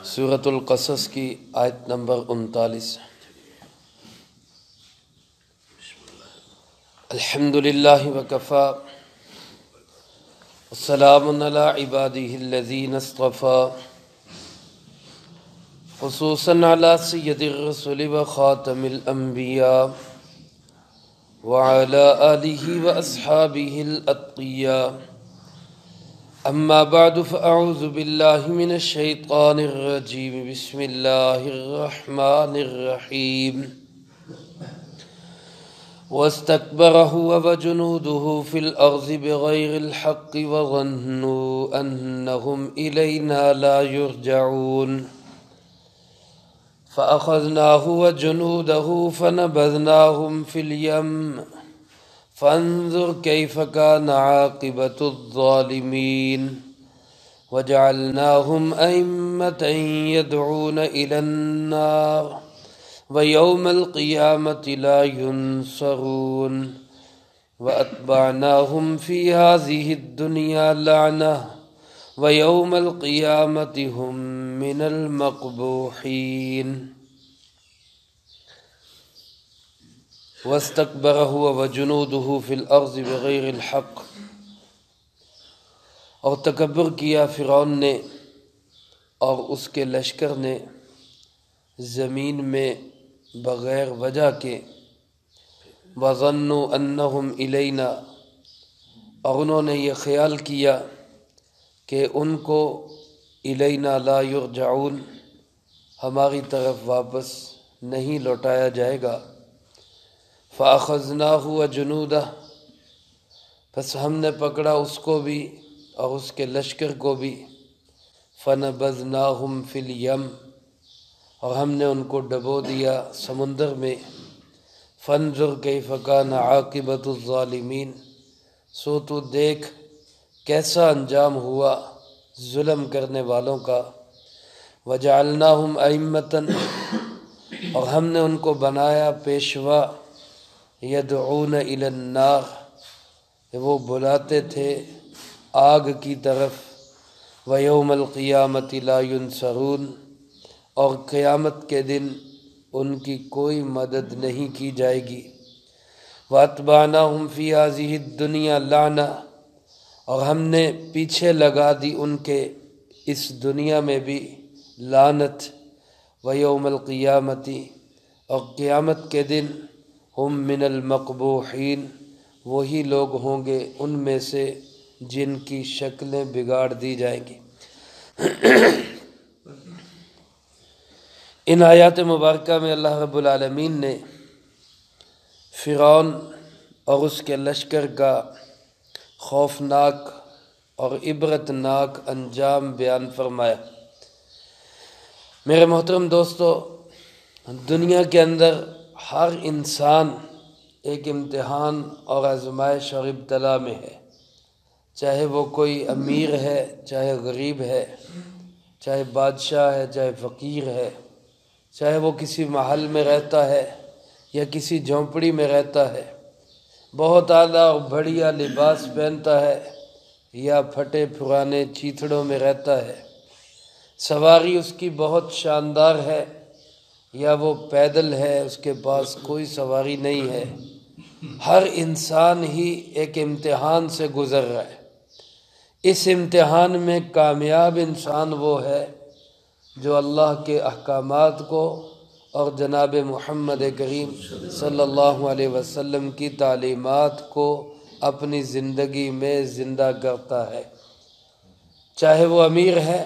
سورۃ القصص کی آیت نمبر 39۔ الحمد للہ وکفی والسلام علی عبادہ الذین اصطفی، خصوصاً علی سید الرسل وخاتم الانبیاء وعلی آلہ واصحابہ الاتقیاء۔ اما بعد فاعوذ باللہ من الشیطان الرجیم، بسم اللہ الرحمن الرحیم۔ واستكبر هو وجنوده في الأرض بغير الحق وظنوا أنهم إلينا لا يرجعون، فأخذناه وجنوده فنبذناهم في اليم فانظر كيف كان عاقبة الظالمين، وجعلناهم أئمة يدعون إلى النار ويوم القيامة لا ينصرون، وأتبعناهم في هذه الدنيا لعنة ويوم القيامة هم من المقبوحين۔ واستكبر هو وجنوده في الأرض بغير الحق، اور تکبر کیا فرعون نے اور اس کے لشکر نے زمین میں بغیر وجہ کے، وَظَنُّوا أَنَّهُمْ إِلَيْنَا، اور انہوں نے یہ خیال کیا کہ ان کو الینا لا یرجعون، ہماری طرف واپس نہیں لوٹایا جائے گا۔ فَأَخَذْنَاهُ وَجُنُودَهُ، پس ہم نے پکڑا اس کو بھی اور اس کے لشکر کو بھی۔ فَنَبَذْنَاهُمْ فِي الْيَمِّ، اور ہم نے ان کو ڈبو دیا سمندر میں۔ فَانظُرْ كَيْفَ كَانَ عَاقِبَةُ الظَّالِمِينَ، سو تو دیکھ کیسا انجام ہوا ظلم کرنے والوں کا۔ وَجَعَلْنَاهُمْ أَئِمَّةً، اور ہم نے ان کو بنایا پیشوا، يَدْعُونَ إِلَى النَّارِ، وہ بلاتے تھے آگ کی طرف۔ وَيَوْمَ الْقِيَامَةِ لَا يُنصَرُونَ، اور قیامت کے دن ان کی کوئی مدد نہیں کی جائے گی۔ وَأَتْبَعْنَاهُمْ فِي هَذِهِ الدُّنْيَا لَعْنَةً، اور ہم نے پیچھے لگا دی ان کے اس دنیا میں بھی لعنت۔ وَيَوْمَ الْقِيَامَةِ، اور قیامت کے دن ہم من المقبوحین، وہی لوگ ہوں گے ان میں سے جن کی شکلیں بگاڑ دی جائیں گی۔ ان آیات مبارکہ میں اللہ رب العالمین نے فرعون اور اس کے لشکر کا خوفناک اور عبرتناک انجام بیان فرمایا۔ میرے محترم دوستو، دنیا کے اندر ہر انسان ایک امتحان اور آزمائش اور ابتلا میں ہے، چاہے وہ کوئی امیر ہے، چاہے غریب ہے، چاہے بادشاہ ہے، چاہے فقیر ہے، چاہے وہ کسی محل میں رہتا ہے یا کسی جھونپڑی میں رہتا ہے، بہت اعلیٰ اور بڑھیا لباس پہنتا ہے یا پھٹے پرانے چیتھڑوں میں رہتا ہے، سواری اس کی بہت شاندار ہے یا وہ پیدل ہے، اس کے پاس کوئی سواری نہیں ہے، ہر انسان ہی ایک امتحان سے گزر رہا ہے۔ اس امتحان میں کامیاب انسان وہ ہے جو اللہ کے احکامات کو اور جناب محمد کریم صلی اللہ علیہ وسلم کی تعلیمات کو اپنی زندگی میں زندہ کرتا ہے، چاہے وہ امیر ہے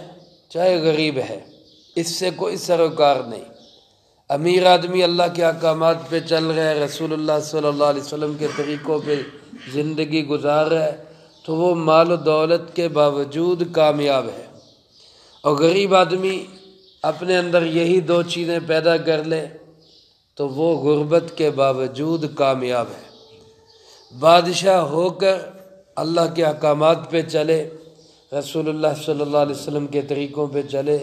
چاہے غریب ہے، اس سے کوئی سروکار نہیں۔ امیر آدمی اللہ کے احکامات پہ چل رہا ہے، رسول اللہ صلی اللہ علیہ وسلم کے طریقوں پہ زندگی گزار رہا ہے، تو وہ مال و دولت کے باوجود کامیاب ہے۔ اور غریب آدمی اپنے اندر یہی دو چیزیں پیدا کر لے تو وہ غربت کے باوجود کامیاب ہے۔ بادشاہ ہو کر اللہ کے احکامات پہ چلے، رسول اللہ صلی اللہ علیہ وسلم کے طریقوں پہ چلے،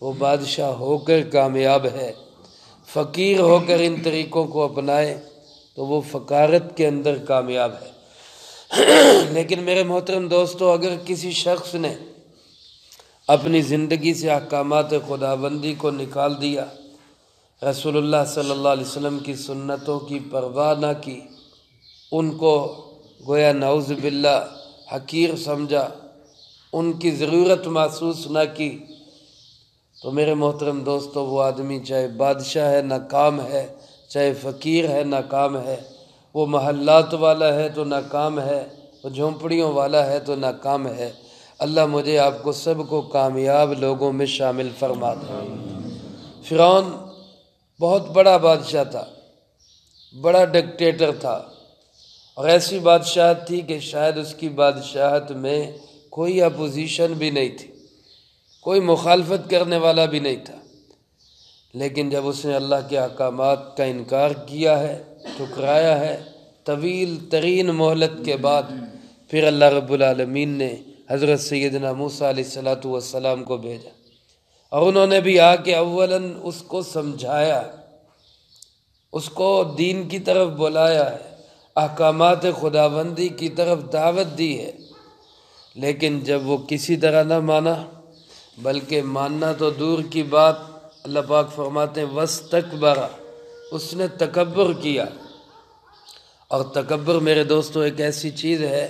وہ بادشاہ ہو کر کامیاب ہے۔ فقیر ہو کر ان طریقوں کو اپنائے تو وہ فقارت کے اندر کامیاب ہے۔ لیکن میرے محترم دوستو، اگر کسی شخص نے اپنی زندگی سے احکامات خداوندی کو نکال دیا، رسول اللہ صلی اللہ علیہ وسلم کی سنتوں کی پرواہ نہ کی، ان کو گویا نعوذ باللہ حقیر سمجھا، ان کی ضرورت محسوس نہ کی، تو میرے محترم دوستو وہ آدمی چاہے بادشاہ ہے ناکام ہے، چاہے فقیر ہے ناکام ہے، وہ محلات والا ہے تو ناکام ہے، وہ جھونپڑیوں والا ہے تو ناکام ہے۔ اللہ مجھے آپ کو سب کو کامیاب لوگوں میں شامل فرما دے۔ فرعون بہت بڑا بادشاہ تھا، بڑا ڈکٹیٹر تھا، اور ایسی بادشاہت تھی کہ شاید اس کی بادشاہت میں کوئی اپوزیشن بھی نہیں تھی، کوئی مخالفت کرنے والا بھی نہیں تھا، لیکن جب اس نے اللہ کے احکامات کا انکار کیا ہے، ٹھکرایا ہے، طویل ترین مہلت کے بعد پھر اللہ رب العالمین نے حضرت سیدنا موسیٰ علیہ السلام کو بھیجا، اور انہوں نے بھی آ کے اولاً اس کو سمجھایا، اس کو دین کی طرف بلایا ہے، احکامات خداوندی کی طرف دعوت دی ہے، لیکن جب وہ کسی طرح نہ مانا، بلکہ ماننا تو دور کی بات، اللہ پاک فرماتے ہیں وَاسْتَكْبَرَ، اس نے تکبر کیا، اور تکبر میرے دوستو ایک ایسی چیز ہے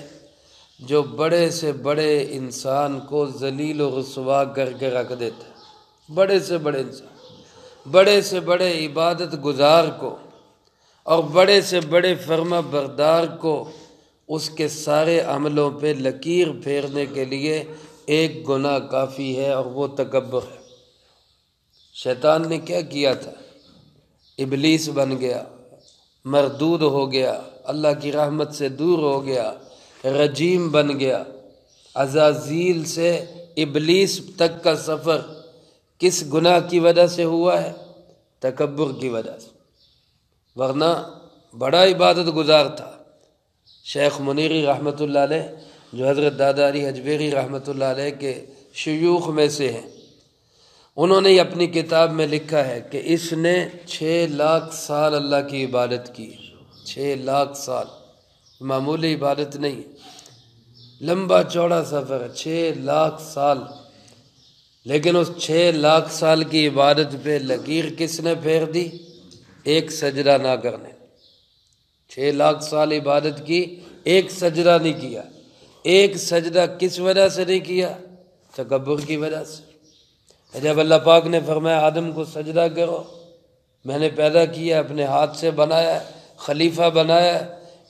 جو بڑے سے بڑے انسان کو ذلیل و رسوا کر کے رکھ دیتا ہے، بڑے سے بڑے انسان، بڑے سے بڑے عبادت گزار کو اور بڑے سے بڑے فرما بردار کو اس کے سارے عملوں پہ لکیر پھیرنے کے لیے ایک گناہ کافی ہے، اور وہ تکبر ہے۔ شیطان نے کیا کیا تھا؟ ابلیس بن گیا، مردود ہو گیا، اللہ کی رحمت سے دور ہو گیا، رجیم بن گیا۔ عزازیل سے ابلیس تک کا سفر کس گناہ کی وجہ سے ہوا ہے؟ تکبر کی وجہ سے، ورنہ بڑا عبادت گزار تھا۔ شیخ منیری رحمۃ اللہ علیہ جو حضرت دادا علی حجویری رحمۃ اللہ علیہ کے شیوخ میں سے ہیں، انہوں نے اپنی کتاب میں لکھا ہے کہ اس نے 6 لاکھ سال اللہ کی عبادت کی، 6 لاکھ سال، معمولی عبادت نہیں، لمبا چوڑا سفر ہے، 6 لاکھ سال، لیکن اس 6 لاکھ سال کی عبادت پہ لکیر کس نے پھیر دی؟ ایک سجدہ نہ کرنے۔ 6 لاکھ سال عبادت کی، ایک سجدہ نہیں کیا۔ ایک سجدہ کس وجہ سے نہیں کیا؟ تکبر کی وجہ سے۔ جب اللہ پاک نے فرمایا آدم کو سجدہ کرو، میں نے پیدا کیا، اپنے ہاتھ سے بنایا، خلیفہ بنایا،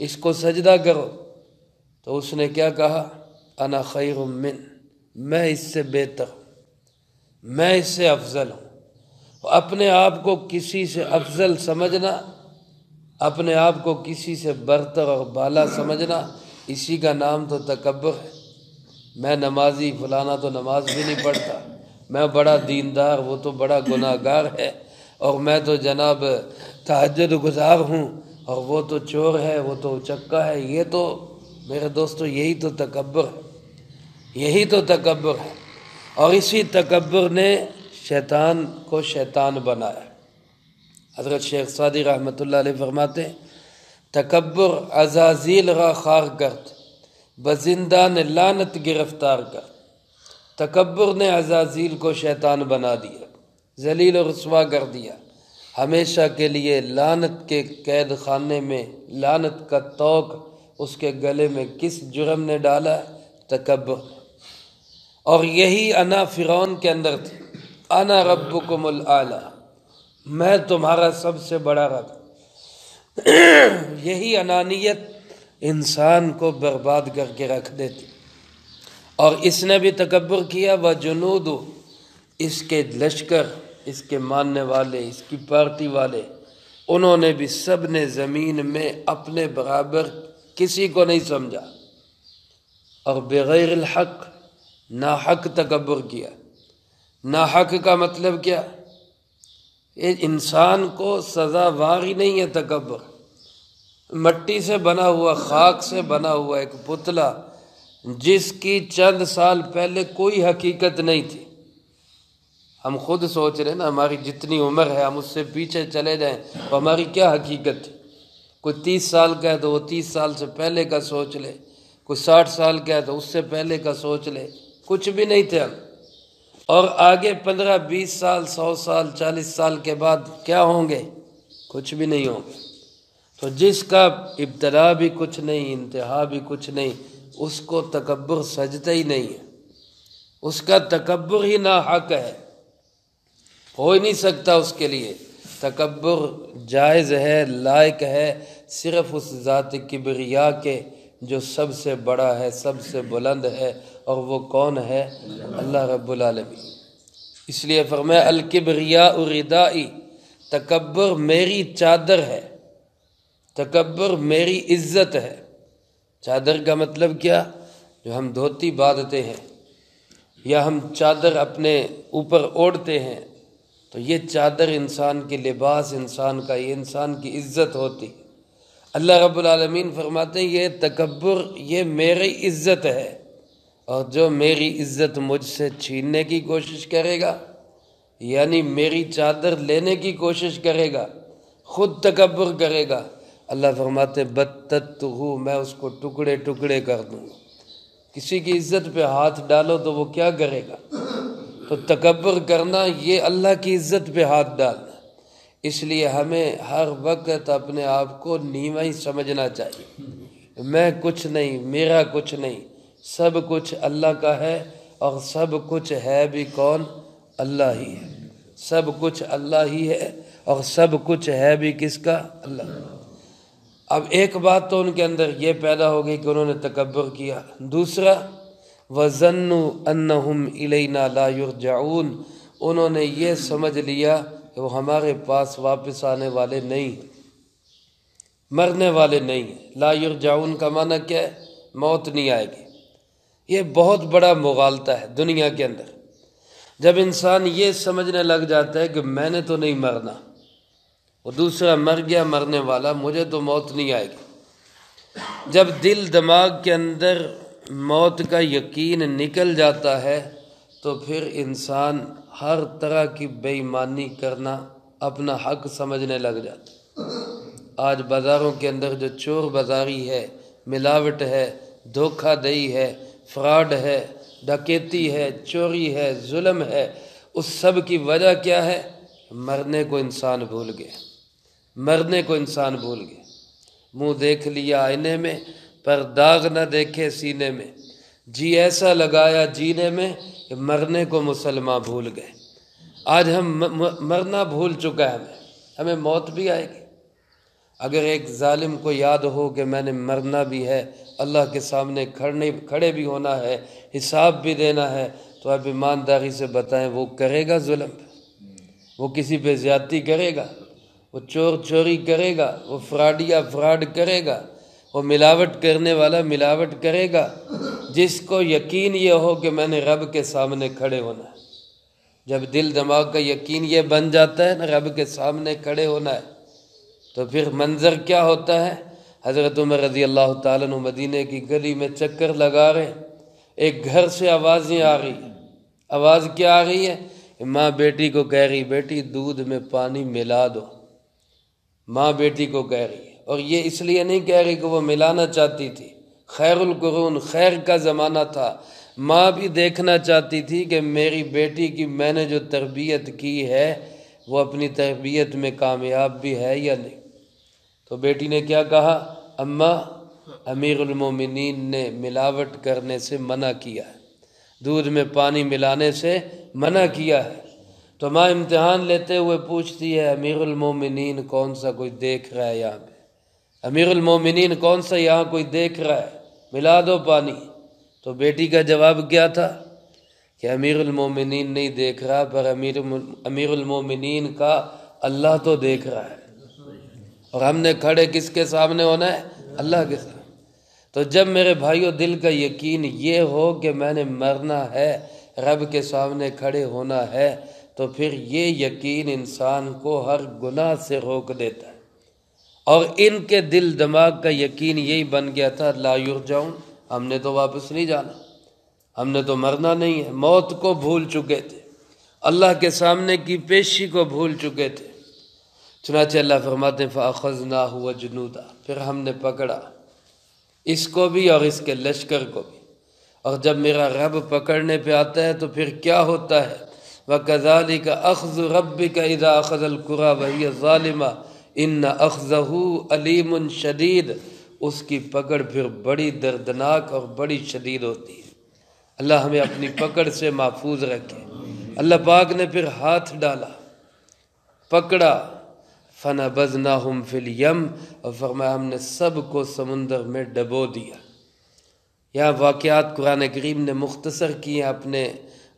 اس کو سجدہ کرو، تو اس نے کیا کہا؟ انا خیر من، میں اس سے بہتر ہوں، میں اس سے افضل ہوں۔ اپنے آپ کو کسی سے افضل سمجھنا، اپنے آپ کو کسی سے برتر اور بالا سمجھنا، اسی کا نام تو تکبر ہے۔ میں نمازی، فلانا تو نماز بھی نہیں پڑھتا، میں بڑا دیندار، وہ تو بڑا گناہ گار ہے، اور میں تو جناب تہجد گزار ہوں، اور وہ تو چور ہے، وہ تو چکا ہے۔ یہ تو میرے دوستو یہی تو تکبر ہے، یہی تو تکبر ہے، اور اسی تکبر نے شیطان کو شیطان بنایا۔ حضرت شیخ سعدی رحمۃ اللہ علیہ فرماتے ہیں تکبر عزازیل را خار کرد، بزندان لعنت گرفتار کرد۔ تکبر نے عزازیل کو شیطان بنا دیا، ذلیل و رسوا کر دیا، ہمیشہ کے لیے لعنت کے قید خانے میں، لعنت کا طوق اس کے گلے میں کس جرم نے ڈالا؟ تکبر۔ اور یہی انا فرعون کے اندر تھی، انا ربکم الاعلی، میں تمہارا سب سے بڑا رب۔ یہی انانیت انسان کو برباد کر کے رکھ دیتی، اور اس نے بھی تکبر کیا، وجنود، اس کے لشکر، اس کے ماننے والے، اس کی پارٹی والے، انہوں نے بھی سب نے زمین میں اپنے برابر کسی کو نہیں سمجھا، اور بغیر الحق، ناحق تکبر کیا۔ ناحق کا مطلب کیا؟ یہ انسان کو سزاوار ہی نہیں ہے تکبر۔ مٹی سے بنا ہوا، خاک سے بنا ہوا ایک پتلا جس کی چند سال پہلے کوئی حقیقت نہیں تھی، ہم خود سوچ رہے ہیں نا، ہماری جتنی عمر ہے ہم اس سے پیچھے چلے جائیں تو ہماری کیا حقیقت تھی؟ کوئی 30 سال کا ہے تو وہ 30 سال سے پہلے کا سوچ لے، کوئی 60 سال کا ہے تو اس سے پہلے کا سوچ لے، کچھ بھی نہیں تھے ہم۔ اور آگے 15-20 سال 100 سال 40 سال کے بعد کیا ہوں گے؟ کچھ بھی نہیں ہوں گے۔ تو جس کا ابتدا بھی کچھ نہیں، انتہا بھی کچھ نہیں، اس کو تکبر سجدہ ہی نہیں ہے، اس کا تکبر ہی ناحق ہے، ہو ہی نہیں سکتا اس کے لیے۔ تکبر جائز ہے، لائق ہے صرف اس ذات کبریا کے جو سب سے بڑا ہے، سب سے بلند ہے، اور وہ کون ہے؟ اللہ رب العالمین۔ اس لیے فرمایا الکبریاء ردائی، تکبر میری چادر ہے، تکبر میری عزت ہے۔ چادر کا مطلب کیا؟ جو ہم دھوتی باندھتے ہیں یا ہم چادر اپنے اوپر اوڑھتے ہیں، تو یہ چادر انسان کے لباس، انسان کا، یہ انسان کی عزت ہوتی۔ اللہ رب العالمین فرماتے ہیں یہ تکبر یہ میری عزت ہے، اور جو میری عزت مجھ سے چھیننے کی کوشش کرے گا، یعنی میری چادر لینے کی کوشش کرے گا، خود تکبر کرے گا، اللہ فرماتے بتتہ، میں اس کو ٹکڑے ٹکڑے کر دوں گا۔ کسی کی عزت پہ ہاتھ ڈالو تو وہ کیا کرے گا؟ تو تکبر کرنا یہ اللہ کی عزت پہ ہاتھ ڈالنا۔ اس لیے ہمیں ہر وقت اپنے آپ کو نیواں ہی سمجھنا چاہیے۔ میں کچھ نہیں، میرا کچھ نہیں، سب کچھ اللہ کا ہے، اور سب کچھ ہے بھی کون؟ اللہ ہی ہے۔ سب کچھ اللہ ہی ہے، اور سب کچھ ہے بھی کس کا؟ اللہ۔ اب ایک بات تو ان کے اندر یہ پیدا ہو گئی کہ انہوں نے تکبر کیا۔ دوسرا وَظَنُّوا أَنَّهُمْ إِلَيْنَا لَا يُرْجَعُونَ، انہوں نے یہ سمجھ لیا کہ وہ ہمارے پاس واپس آنے والے نہیں ہیں، مرنے والے نہیں ہیں۔ لا یرجعون کا معنی کیا ہے؟ موت نہیں آئے گی۔ یہ بہت بڑا مغالطہ ہے دنیا کے اندر۔ جب انسان یہ سمجھنے لگ جاتا ہے کہ میں نے تو نہیں مرنا، وہ دوسرا مر گیا مرنے والا، مجھے تو موت نہیں آئے گی۔ جب دل دماغ کے اندر موت کا یقین نکل جاتا ہے تو پھر انسان ہر طرح کی بے ایمانی کرنا اپنا حق سمجھنے لگ جاتا ہے۔ آج بازاروں کے اندر جو چور بازاری ہے، ملاوٹ ہے، دھوکہ دہی ہے، فراڈ ہے، ڈکیتی ہے، چوری ہے، ظلم ہے، اس سب کی وجہ کیا ہے؟ مرنے کو انسان بھول گیا، مرنے کو انسان بھول گیا۔ منہ دیکھ لیا آئینے میں پر داغ نہ دیکھے سینے میں، جی ایسا لگایا جینے میں کہ مرنے کو مسلمان بھول گئے۔ آج ہم مرنا بھول چکا ہے، ہمیں موت بھی آئے گی۔ اگر ایک ظالم کو یاد ہو کہ میں نے مرنا بھی ہے، اللہ کے سامنے کھڑے بھی ہونا ہے، حساب بھی دینا ہے، تو اب ایمانداری سے بتائیں وہ کرے گا ظلم؟ وہ کسی پہ زیادتی کرے گا؟ وہ چور چوری کرے گا؟ وہ فراڈیا فراڈ کرے گا؟ وہ ملاوٹ کرنے والا ملاوٹ کرے گا؟ جس کو یقین یہ ہو کہ میں نے رب کے سامنے کھڑے ہونا ہے، جب دل دماغ کا یقین یہ بن جاتا ہے نا رب کے سامنے کھڑے ہونا ہے، تو پھر منظر کیا ہوتا ہے؟ حضرت عمر رضی اللہ تعالیٰ عنہ مدینے کی گلی میں چکر لگا رہے، ایک گھر سے آوازیں آ رہی۔ آواز کیا آ رہی ہے؟ ماں بیٹی کو کہہ رہی بیٹی دودھ میں پانی ملا دو، ماں بیٹی کو کہہ رہی ہے، اور یہ اس لیے نہیں کہہ رہی کہ وہ ملانا چاہتی تھی، خیر القرون خیر کا زمانہ تھا، ماں بھی دیکھنا چاہتی تھی کہ میری بیٹی کی میں نے جو تربیت کی ہے وہ اپنی تربیت میں کامیاب بھی ہے یا نہیں۔ تو بیٹی نے کیا کہا؟ اماں امیر المومنین نے ملاوٹ کرنے سے منع کیا ہے، دودھ میں پانی ملانے سے منع کیا ہے۔ تو ماں امتحان لیتے ہوئے پوچھتی ہے امیر المومنین کون سا کوئی دیکھ رہا ہے یہاں پہ؟ امیر المومنین کون سا یہاں کوئی دیکھ رہا ہے؟ ملا دو پانی۔ تو بیٹی کا جواب کیا تھا کہ امیر المومنین نہیں دیکھ رہا، پر امیر المومنین کا اللہ تو دیکھ رہا ہے، اور ہم نے کھڑے کس کے سامنے ہونا ہے؟ اللہ کے سامنے۔ تو جب میرے بھائیوں دل کا یقین یہ ہو کہ میں نے مرنا ہے، رب کے سامنے کھڑے ہونا ہے، تو پھر یہ یقین انسان کو ہر گناہ سے روک دیتا ہے۔ اور ان کے دل دماغ کا یقین یہی بن گیا تھا لا یرجعون، ہم نے تو واپس نہیں جانا، ہم نے تو مرنا نہیں ہے۔ موت کو بھول چکے تھے، اللہ کے سامنے کی پیشی کو بھول چکے تھے۔ چنانچہ اللہ فرماتے ہیں فَأَخَذْنَاهُ وَجُنُودَهُ، پھر ہم نے پکڑا اس کو بھی اور اس کے لشکر کو بھی۔ اور جب میرا رب پکڑنے پہ آتا ہے تو پھر کیا ہوتا ہے؟ وَكَذَلِكَ أَخْذُ رَبِّكَ إِذَا أَخَذَ الْقُرَىٰ وَهِيَ ظَالِمَةٌ إِنَّ أَخْذَهُ أَلِيمٌ شَدِيدٌ، اس کی پکڑ پھر بڑی دردناک اور بڑی شدید ہوتی ہے۔ اللہ ہمیں اپنی پکڑ سے محفوظ رکھے۔ اللہ پاک نے پھر ہاتھ ڈالا، پکڑا، فَنَبَذْنَاهُمْ فِي الْيَمِّ، اور فرمایا ہم نے سب کو سمندر میں ڈبو دیا۔ یہاں واقعات قرآن کریم نے مختصر کیے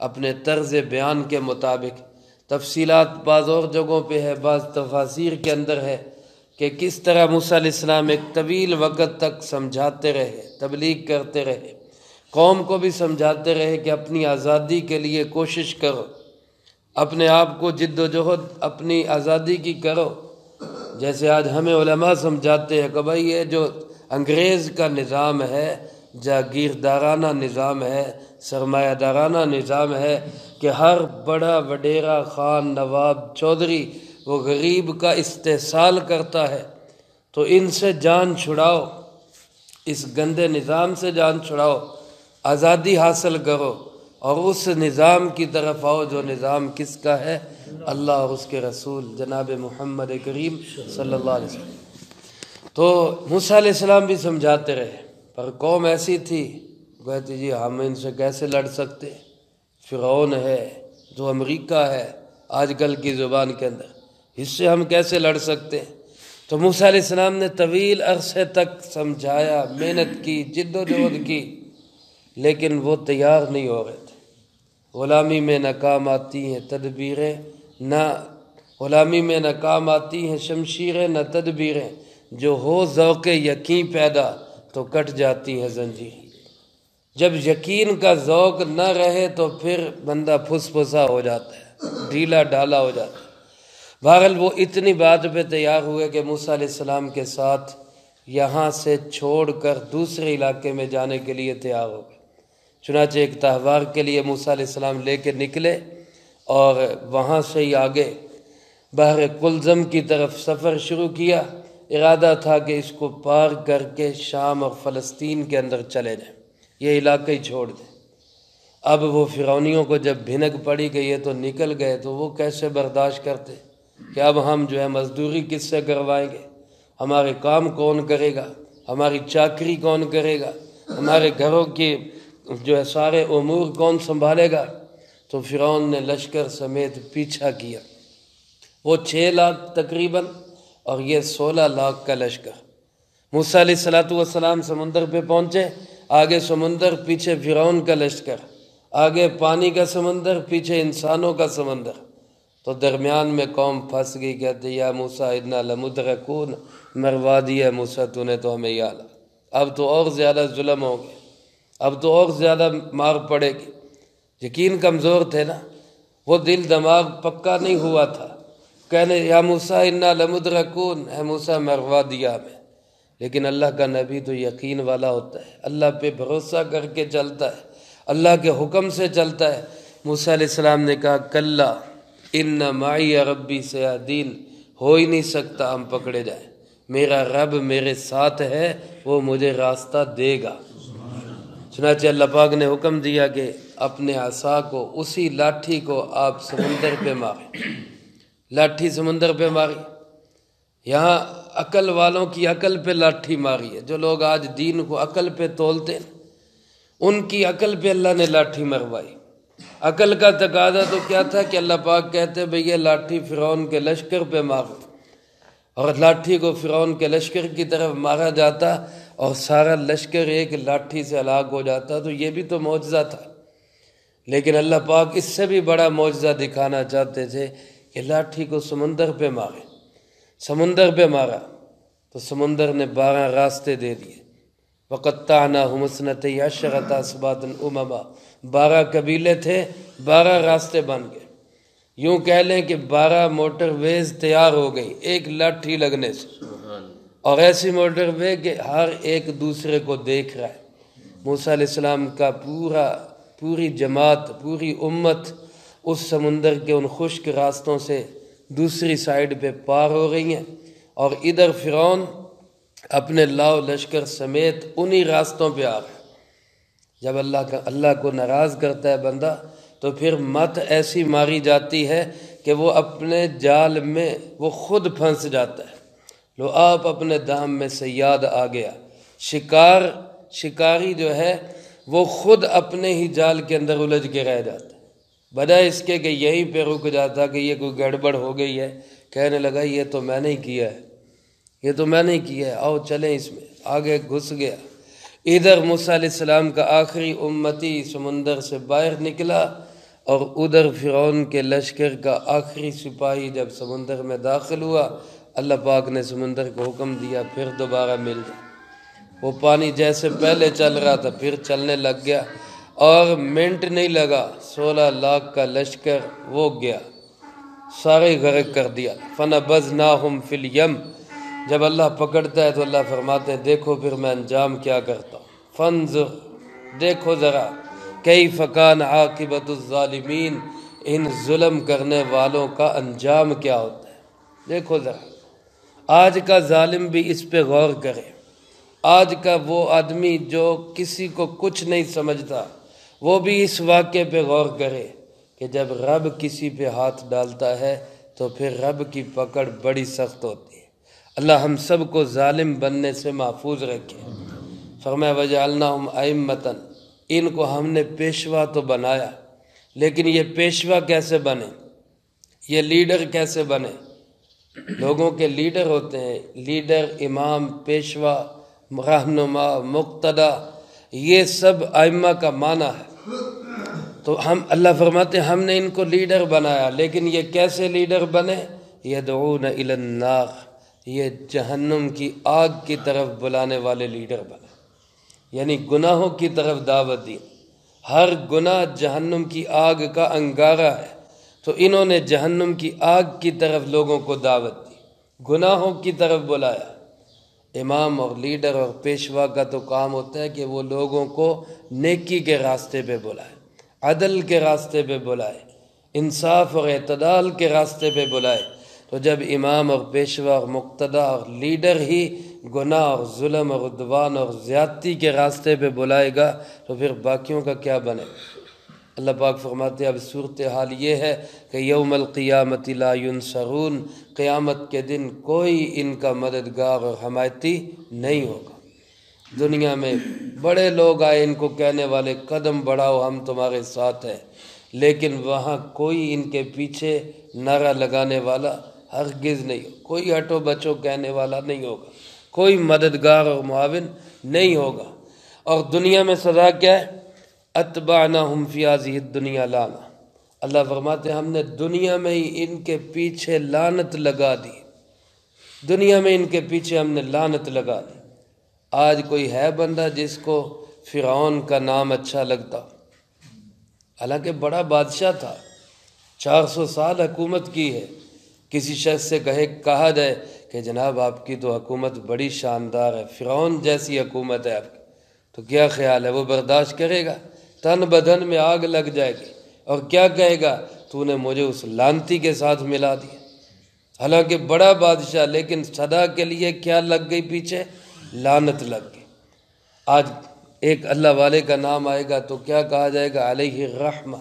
اپنے طرز بیان کے مطابق، تفصیلات بعض اور جگہوں پہ ہے، بعض تفاسیر کے اندر ہے کہ کس طرح موسیٰ علیہ السلام ایک طویل وقت تک سمجھاتے رہے، تبلیغ کرتے رہے، قوم کو بھی سمجھاتے رہے کہ اپنی آزادی کے لیے کوشش کرو، اپنے آپ کو جد و جہد اپنی آزادی کی کرو۔ جیسے آج ہمیں علماء سمجھاتے ہیں کہ بھائی یہ جو انگریز کا نظام ہے، جاگیردارانہ نظام ہے، سرمایہ دارانہ نظام ہے کہ ہر بڑا وڈیرا، خان، نواب، چودھری وہ غریب کا استحصال کرتا ہے، تو ان سے جان چھڑاؤ، اس گندے نظام سے جان چھڑاؤ، آزادی حاصل کرو اور اس نظام کی طرف آؤ جو نظام کس کا ہے؟ اللہ اور اس کے رسول جناب محمد کریم صلی اللہ علیہ وسلم۔ تو موسیٰ علیہ السلام بھی سمجھاتے رہے، پر قوم ایسی تھی، کہتی جی ہم ان سے کیسے لڑ سکتے؟ فرعون ہے جو امریکہ ہے آج کل کی زبان کے اندر، اس سے ہم کیسے لڑ سکتے ہیں؟ تو موسیٰ علیہ السلام نے طویل عرصے تک سمجھایا، محنت کی، جد و جہد کی، لیکن وہ تیار نہیں ہو رہے تھے۔ غلامی میں ناکام آتی ہیں تدبیریں، غلامی میں ناکام آتی ہیں شمشیریں نہ تدبیریں، جو ہو ذوق یقین پیدا تو کٹ جاتی ہیں زنجیر۔ جب یقین کا ذوق نہ رہے تو پھر بندہ پھس پھسا ہو جاتا ہے، ڈھیلا ڈھالا ہو جاتا ہے۔ بہرحال وہ اتنی بات پہ تیار ہوئے کہ موسیٰ علیہ السلام کے ساتھ یہاں سے چھوڑ کر دوسرے علاقے میں جانے کے لیے تیار ہو گئے۔ چنانچہ ایک تہوار کے لیے موسیٰ علیہ السلام لے کے نکلے اور وہاں سے ہی آگے بحر قلزم کی طرف سفر شروع کیا۔ ارادہ تھا کہ اس کو پار کر کے شام اور فلسطین کے اندر چلے جائیں، یہ علاقہ ہی چھوڑ دیں۔ اب وہ فرعونیوں کو جب بھنک پڑی کہ یہ تو نکل گئے، تو وہ کیسے برداشت کرتے کہ اب ہم جو ہے مزدوری کس سے کروائیں گے، ہمارے کام کون کرے گا، ہماری چاکری کون کرے گا، ہمارے گھروں کی جو ہے سارے امور کون سنبھالے گا؟ تو فرعون نے لشکر سمیت پیچھا کیا، وہ 6 لاکھ تقریباً اور یہ 16 لاکھ کا لشکر۔ موسیٰ علیہ السلام سمندر پہ پہنچے، آگے سمندر، پیچھے فرعون کا لشکر، آگے پانی کا سمندر، پیچھے انسانوں کا سمندر۔ تو درمیان میں قوم پھنس گئی، کہتے یا موسیٰ انا لمدرکون، مروا دیا موسیٰ تو نے تو ہمیں یاد، اب تو اور زیادہ ظلم ہو گئے، اب تو اور زیادہ مار پڑے گی۔ یقین کمزور تھے نا، وہ دل دماغ پکا نہیں ہوا تھا، کہنے یا موسیٰ انا لمدرکون، اے موسیٰ مروا دیا ہمیں۔ لیکن اللہ کا نبی تو یقین والا ہوتا ہے، اللہ پہ بھروسہ کر کے چلتا ہے، اللہ کے حکم سے چلتا ہے۔ موسیٰ علیہ السلام نے کہا کلا ان معی ربی سیہدین، ہو ہی نہیں سکتا ہم پکڑے جائیں، میرا رب میرے ساتھ ہے، وہ مجھے راستہ دے گا۔ چنانچہ اللہ پاک نے حکم دیا کہ اپنے عصا کو، اسی لاٹھی کو آپ سمندر پہ ماریں۔ لاٹھی سمندر پہ ماری، یہاں عقل والوں کی عقل پہ لاٹھی ماری ہے، جو لوگ آج دین کو عقل پہ تولتے ہیں ان کی عقل پہ اللہ نے لاٹھی مروائی۔ عقل کا تقاضا تو کیا تھا کہ اللہ پاک کہتے بھئی یہ لاٹھی فرعون کے لشکر پہ مارو، اور لاٹھی کو فرعون کے لشکر کی طرف مارا جاتا اور سارا لشکر ایک لاٹھی سے ہلاک ہو جاتا، تو یہ بھی تو معجزہ تھا۔ لیکن اللہ پاک اس سے بھی بڑا معجزہ دکھانا چاہتے تھے کہ لاٹھی کو سمندر پہ مارے۔ سمندر پہ مارا تو سمندر نے 12 راستے دے دیے، وَقَطَّعْنَاهُمُ اثْنَتَيْ عَشْرَةَ أَسْبَاطًا أُمَمًا، 12 قبیلے تھے، 12 راستے بن گئے۔ یوں کہہ لیں کہ 12 موٹر ویز تیار ہو گئی ایک لاٹھی لگنے سے، اور ایسی موٹر وے کہ ہر ایک دوسرے کو دیکھ رہا ہے۔ موسیٰ علیہ السلام کا پوری جماعت، پوری امت اس سمندر کے ان خشک راستوں سے دوسری سائیڈ پہ پار ہو رہی ہیں، اور ادھر فرعون اپنے لاؤ لشکر سمیت انہی راستوں پہ آ رہے ہیں۔ جب اللہ کو ناراض کرتا ہے بندہ تو پھر مت ایسی ماری جاتی ہے کہ وہ اپنے جال میں وہ خود پھنس جاتا ہے۔ لو آپ اپنے دام میں صیاد آ گیا، شکاری جو ہے وہ خود اپنے ہی جال کے اندر الجھ کے رہ جاتا ہے، بجائے اس کے کہ یہیں پہ رک جاتا کہ یہ کوئی گڑبڑ ہو گئی ہے، کہنے لگا یہ تو میں نے کیا ہے، یہ تو میں نے کیا ہے، آؤ چلیں اس میں، آگے گھس گیا۔ ادھر موسیٰ علیہ السلام کا آخری امتی سمندر سے باہر نکلا، اور ادھر فرعون کے لشکر کا آخری سپاہی جب سمندر میں داخل ہوا، اللہ پاک نے سمندر کو حکم دیا پھر دوبارہ مل جائے۔ وہ پانی جیسے پہلے چل رہا تھا پھر چلنے لگ گیا، اور منٹ نہیں لگا 16 لاکھ کا لشکر وہ گیا، سارے غرق کر دیا۔ فَنَبَذْنَاهُمْ فِي الْيَمِّ، جب اللہ پکڑتا ہے تو اللہ فرماتے ہیں دیکھو پھر میں انجام کیا کرتا ہوں، فَانظُرْ، دیکھو ذرا، کیف کان عاقبۃ الظالمین، ان ظلم کرنے والوں کا انجام کیا ہوتا ہے۔ دیکھو ذرا، آج کا ظالم بھی اس پہ غور کرے، آج کا وہ آدمی جو کسی کو کچھ نہیں سمجھتا وہ بھی اس واقعے پہ غور کرے کہ جب رب کسی پہ ہاتھ ڈالتا ہے تو پھر رب کی پکڑ بڑی سخت ہوتی ہے۔ اللہ ہم سب کو ظالم بننے سے محفوظ رکھے۔ فرمایا وَجَعَلْنَاهُمْ أَئِمَّةً، ان کو ہم نے پیشوا تو بنایا، لیکن یہ پیشوا کیسے بنے، یہ لیڈر کیسے بنے؟ لوگوں کے لیڈر ہوتے ہیں، لیڈر، امام، پیشوا، رہنما، مقتدی، یہ سب ائمہ کا معنی ہے۔ تو اللہ فرماتے ہیں ہم نے ان کو لیڈر بنایا، لیکن یہ کیسے لیڈر بنے؟ یدعون الی النار، یہ جہنم کی آگ کی طرف بلانے والے لیڈر بنے، یعنی گناہوں کی طرف دعوت دی۔ ہر گناہ جہنم کی آگ کا انگارہ ہے، تو انہوں نے جہنم کی آگ کی طرف لوگوں کو دعوت دی، گناہوں کی طرف بلایا۔ امام اور لیڈر اور پیشوا کا تو کام ہوتا ہے کہ وہ لوگوں کو نیکی کے راستے پہ بلائے، عدل کے راستے پہ بلائے، انصاف اور اعتدال کے راستے پہ بلائے۔ تو جب امام اور پیشوا اور مقتدی اور لیڈر ہی گناہ اور ظلم اور عدوان اور زیادتی کے راستے پہ بلائے گا تو پھر باقیوں کا کیا بنے؟ اللہ پاک فرماتے ہیں اب صورتحال یہ ہے کہ یوم القیامت لا ینصرون، قیامت کے دن کوئی ان کا مددگار اور حمایتی نہیں ہوگا۔ دنیا میں بڑے لوگ آئے ان کو کہنے والے قدم بڑھاؤ ہم تمہارے ساتھ ہیں، لیکن وہاں کوئی ان کے پیچھے نعرہ لگانے والا ہرگز نہیں، کوئی ہٹو بچو کہنے والا نہیں ہوگا، کوئی مددگار اور معاون نہیں ہوگا۔ اور دنیا میں سزا کیا ہے؟ اتبعناہم فی ہذہ الدنیا لعنہ، اللہ فرماتے ہیں ہم نے دنیا میں ہی ان کے پیچھے لعنت لگا دی، دنیا میں ان کے پیچھے ہم نے لعنت لگا دی۔ آج کوئی ہے بندہ جس کو فرعون کا نام اچھا لگتا؟ حالانکہ بڑا بادشاہ تھا، 400 سال حکومت کی ہے۔ کسی شخص سے کہا جائے کہ جناب آپ کی تو حکومت بڑی شاندار ہے، فرعون جیسی حکومت ہے آپ کی، تو کیا خیال ہے وہ برداشت کرے گا؟ تن بدن میں آگ لگ جائے گی، اور کیا کہے گا؟ تو نے مجھے اس لانتی کے ساتھ ملا دیا۔ حالانکہ بڑا بادشاہ، لیکن سدا کے لیے کیا لگ گئی پیچھے؟ لعنت لگ گئی۔ آج ایک اللہ والے کا نام آئے گا تو کیا کہا جائے گا؟ علیہ الرحمہ،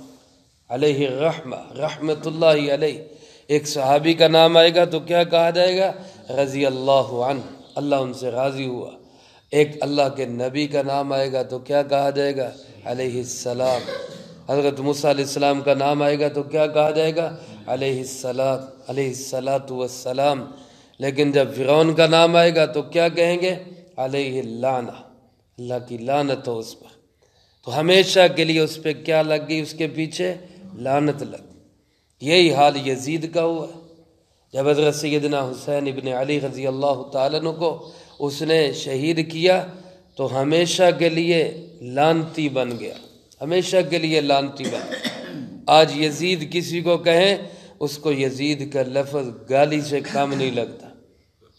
علیہ الرحمہ، رحمت اللہ علیہ۔ ایک صحابی کا نام آئے گا تو کیا کہا جائے گا؟ رضی اللہ عنہ، اللہ ان سے راضی ہوا۔ ایک اللہ کے نبی کا نام آئے گا تو کیا کہا جائے گا؟ علیہ السلام۔ حضرت موسیٰ علیہ السلام کا نام آئے گا تو کیا کہا جائے گا؟ علیہ الصلاۃ والسلام۔ لیکن جب فرعون کا نام آئے گا تو کیا کہیں گے؟ علیہ اللعنہ، اللہ کی لعنت ہو اس پر۔ تو ہمیشہ کے لیے اس پہ کیا لگ گئی؟ اس کے پیچھے لعنت لگ گئی۔ یہی حال یزید کا ہوا ہے۔ جب حضرت سیدنا حسین ابن علی رضی اللہ تعالیٰ عنہ کو اس نے شہید کیا تو ہمیشہ کے لیے لعنتی بن گیا، ہمیشہ کے لیے لعنتی بن گیا۔ آج یزید کسی کو کہیں اس کو یزید کا لفظ گالی سے کم نہیں لگتا،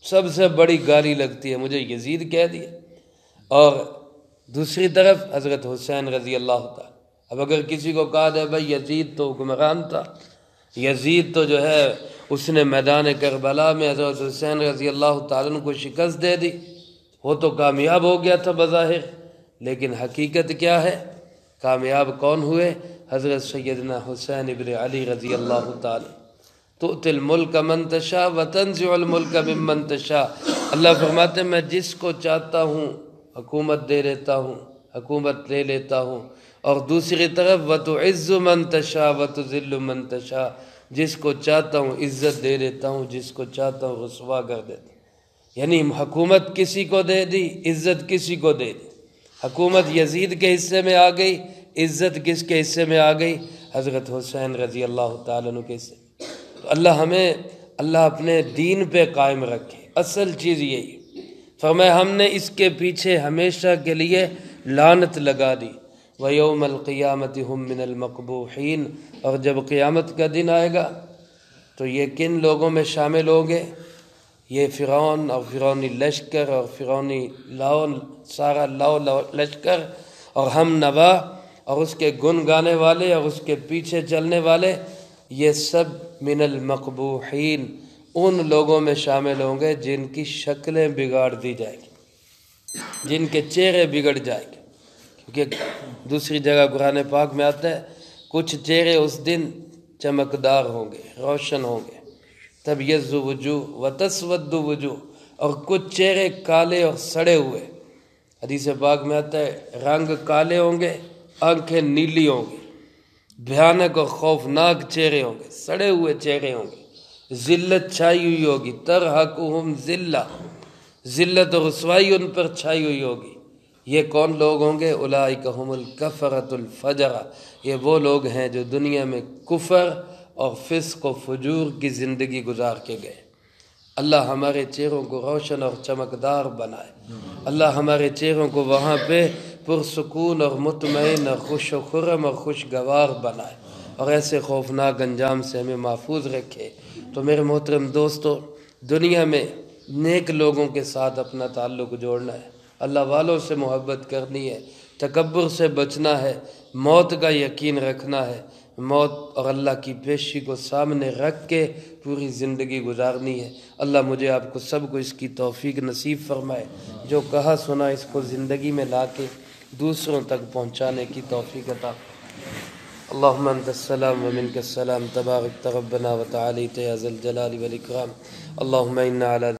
سب سے بڑی گالی لگتی ہے، مجھے یزید کہہ دیا۔ اور دوسری طرف حضرت حسین رضی اللہ تعالیٰ، اب اگر کسی کو کہا جائے بھائی یزید تو حکمران تھا، یزید تو جو ہے اس نے میدان کربلا میں حضرت حسین رضی اللہ تعالیٰ عنہ کو شکست دے دی، وہ تو کامیاب ہو گیا تھا بظاہر، لیکن حقیقت کیا ہے؟ کامیاب کون ہوئے؟ حضرت سیدنا حسین ابن علی رضی اللہ تعالی۔ تؤتی الملک من تشاء وتنزع الملک ممن تشاء، اللہ فرماتے ہیں میں جس کو چاہتا ہوں حکومت دے دیتا ہوں، حکومت لے لیتا ہوں، اور دوسری طرف وتعز من تشاء وتذل من تشاء، جس کو چاہتا ہوں عزت دے دیتا ہوں، جس کو چاہتا ہوں رسوا کر دیتا ہوں۔ یعنی حکومت کسی کو دے دی، عزت کسی کو دے دی۔ حکومت یزید کے حصے میں آ گئی، عزت کس کے حصے میں آ گئی؟ حضرت حسین رضی اللہ تعالیٰ عنہ کے حصے میں۔ تو اللہ اپنے دین پہ قائم رکھے، اصل چیز یہی۔ فرمایا ہم نے اس کے پیچھے ہمیشہ کے لیے لعنت لگا دی۔ وَيَوْمَ الْقِيَامَةِ هُمْ مِنَ الْمَقْبُوحِينَ، اور جب قیامت کا دن آئے گا تو یہ کن لوگوں میں شامل ہوں گے؟ یہ فرعون اور فرعونی لشکر اور فرعونی سارا لشکر اور ہم نوا اور اس کے گن گانے والے اور اس کے پیچھے چلنے والے، یہ سب من المقبوحین، ان لوگوں میں شامل ہوں گے جن کی شکلیں بگاڑ دی جائیں گی، جن کے چہرے بگڑ جائیں گے۔ کیونکہ دوسری جگہ قرآن پاک میں آتا ہے کچھ چہرے اس دن چمکدار ہوں گے، روشن ہوں گے، تبیض وجوہ وتسود وجوہ، اور کچھ چہرے کالے اور سڑے ہوئے۔ حدیث پاک میں آتا ہے رنگ کالے ہوں گے، آنکھیں نیلی ہوں گی، بھیانک اور خوفناک چہرے ہوں گے، سڑے ہوئے چہرے ہوں گے، ذلت چھائی ہوئی ہوگی، ترحقہم ذلہ، ذلت اور رسوائی ان پر چھائی ہوئی ہوگی۔ یہ کون لوگ ہوں گے؟ اولئک هم الکفرۃ الفجرہ، یہ وہ لوگ ہیں جو دنیا میں کفر اور فسق و فجور کی زندگی گزار کے گئے۔ اللہ ہمارے چہروں کو روشن اور چمکدار بنائے، اللہ ہمارے چہروں کو وہاں پہ پرسکون اور مطمئن اور خوش و خرم اور خوشگوار بنائے، اور ایسے خوفناک انجام سے ہمیں محفوظ رکھے۔ تو میرے محترم دوستو، دنیا میں نیک لوگوں کے ساتھ اپنا تعلق جوڑنا ہے، اللہ والوں سے محبت کرنی ہے، تکبر سے بچنا ہے، موت کا یقین رکھنا ہے، موت اور اللہ کی پیشی کو سامنے رکھ کے پوری زندگی گزارنی ہے۔ اللہ مجھے آپ کو سب کو اس کی توفیق نصیب فرمائے، جو کہا سنا اس کو زندگی میں لا کے دوسروں تک پہنچانے کی توفیق عطا۔ اللہم انت السلام ومنک السلام، تبارک ربنا وتعالیت یا ذا الجلال والاکرام۔ اللہم انا علی